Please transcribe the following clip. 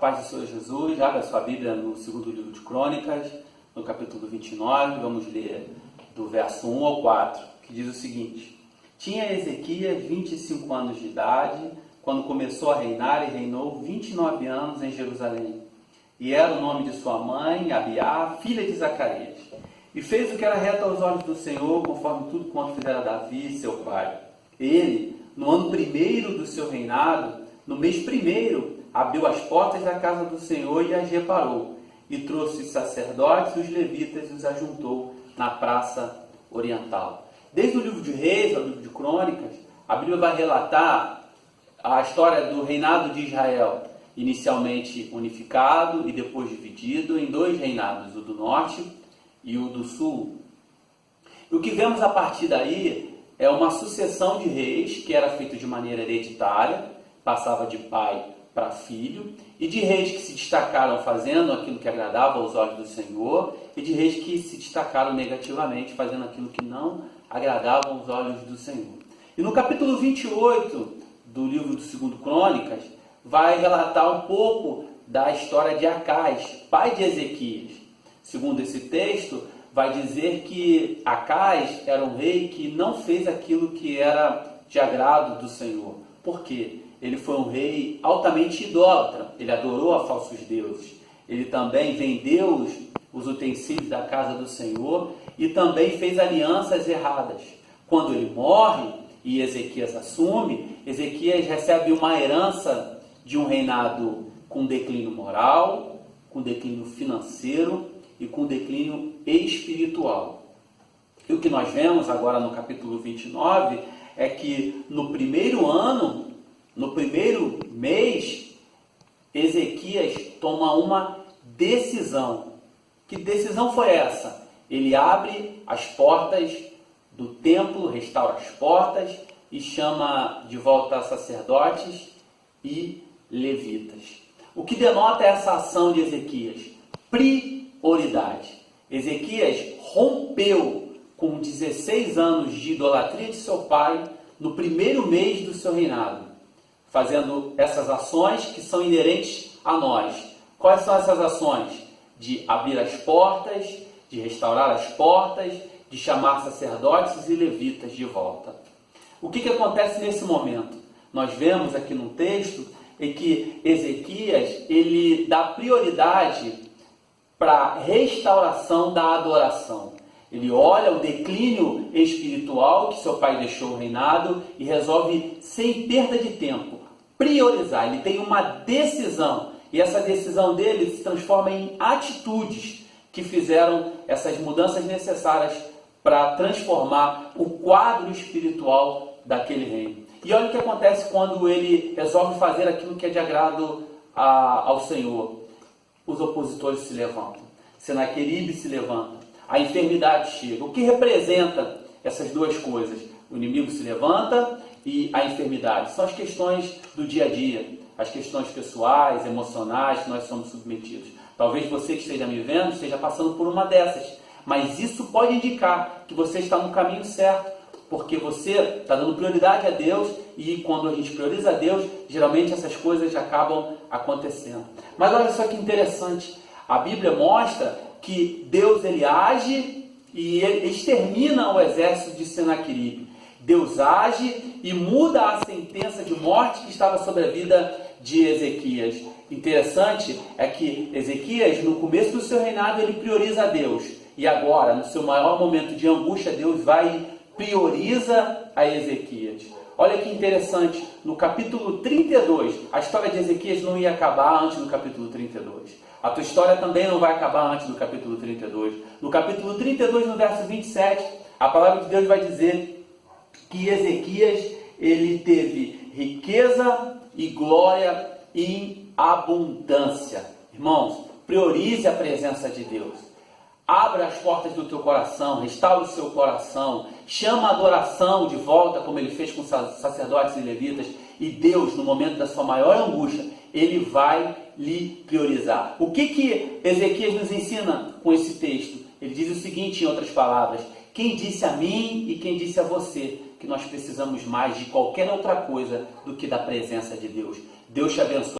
paz do Senhor Jesus, abra sua Bíblia no segundo livro de Crônicas, no capítulo 29, vamos ler do verso 1 ao 4, que diz o seguinte: Tinha Ezequias 25 anos de idade, quando começou a reinar, e reinou 29 anos em Jerusalém. E era o nome de sua mãe, Abiá, filha de Zacarias. E fez o que era reto aos olhos do Senhor, conforme tudo quanto fizera Davi, seu pai. Ele, no ano primeiro do seu reinado, no mês primeiro, abriu as portas da casa do Senhor e as reparou, e trouxe os sacerdotes e os levitas e os ajuntou na praça oriental. Desde o livro de Reis ao livro de Crônicas, a Bíblia vai relatar a história do reinado de Israel, inicialmente unificado e depois dividido em dois reinados, o do norte e o do sul. E o que vemos a partir daí é uma sucessão de reis que era feita de maneira hereditária, passava de pai para filho, e de reis que se destacaram fazendo aquilo que agradava aos olhos do Senhor, e de reis que se destacaram negativamente fazendo aquilo que não agradava aos olhos do Senhor. E no capítulo 28 do livro do segundo Crônicas, vai relatar um pouco da história de Acás, pai de Ezequias. Segundo esse texto, vai dizer que Acás era um rei que não fez aquilo que era de agrado do Senhor. Por quê? Ele foi um rei altamente idólatra, ele adorou a falsos deuses. Ele também vendeu os utensílios da casa do Senhor e também fez alianças erradas. Quando ele morre e Ezequias assume, Ezequias recebe uma herança de um reinado com declínio moral, com declínio financeiro e com declínio espiritual. E o que nós vemos agora no capítulo 29 é que no primeiro ano, no primeiro mês, Ezequias toma uma decisão. Que decisão foi essa? Ele abre as portas do templo, restaura as portas e chama de volta sacerdotes e levitas. O que denota essa ação de Ezequias? Prioridade. Ezequias rompeu com 16 anos de idolatria de seu pai no primeiro mês do seu reinado, fazendo essas ações que são inerentes a nós. Quais são essas ações? De abrir as portas, de restaurar as portas, de chamar sacerdotes e levitas de volta. O que acontece nesse momento? Nós vemos aqui no texto em que Ezequias ele dá prioridade para a restauração da adoração. Ele olha o declínio espiritual que seu pai deixou o reinado e resolve, sem perda de tempo, priorizar. Ele tem uma decisão e essa decisão dele se transforma em atitudes que fizeram essas mudanças necessárias para transformar o quadro espiritual daquele reino. E olha o que acontece quando ele resolve fazer aquilo que é de agrado ao Senhor. Os opositores se levantam, Senaqueribe se levanta, a enfermidade chega. O que representa essas duas coisas? O inimigo se levanta e a enfermidade. São as questões do dia a dia, as questões pessoais, emocionais que nós somos submetidos. Talvez você que esteja me vendo esteja passando por uma dessas, mas isso pode indicar que você está no caminho certo, porque você está dando prioridade a Deus e quando a gente prioriza a Deus, geralmente essas coisas acabam acontecendo. Mas olha só que interessante, a Bíblia mostra que Deus ele age e ele extermina o exército de Senaqueribe. Deus age e muda a sentença de morte que estava sobre a vida de Ezequias. Interessante é que Ezequias, no começo do seu reinado, ele prioriza a Deus. E agora, no seu maior momento de angústia, Deus vai e prioriza a Ezequias. Olha que interessante, no capítulo 32, a história de Ezequias não ia acabar antes do capítulo 32. A tua história também não vai acabar antes do capítulo 32. No capítulo 32, no verso 27, a palavra de Deus vai dizer que Ezequias ele teve riqueza e glória em abundância. Irmãos, priorize a presença de Deus. Abra as portas do teu coração, restaure o seu coração, chama a adoração de volta, como ele fez com sacerdotes e levitas, e Deus, no momento da sua maior angústia, ele vai lhe priorizar. O que Ezequias nos ensina com esse texto? Ele diz o seguinte, em outras palavras: quem disse a mim e quem disse a você que nós precisamos mais de qualquer outra coisa do que da presença de Deus? Deus te abençoe.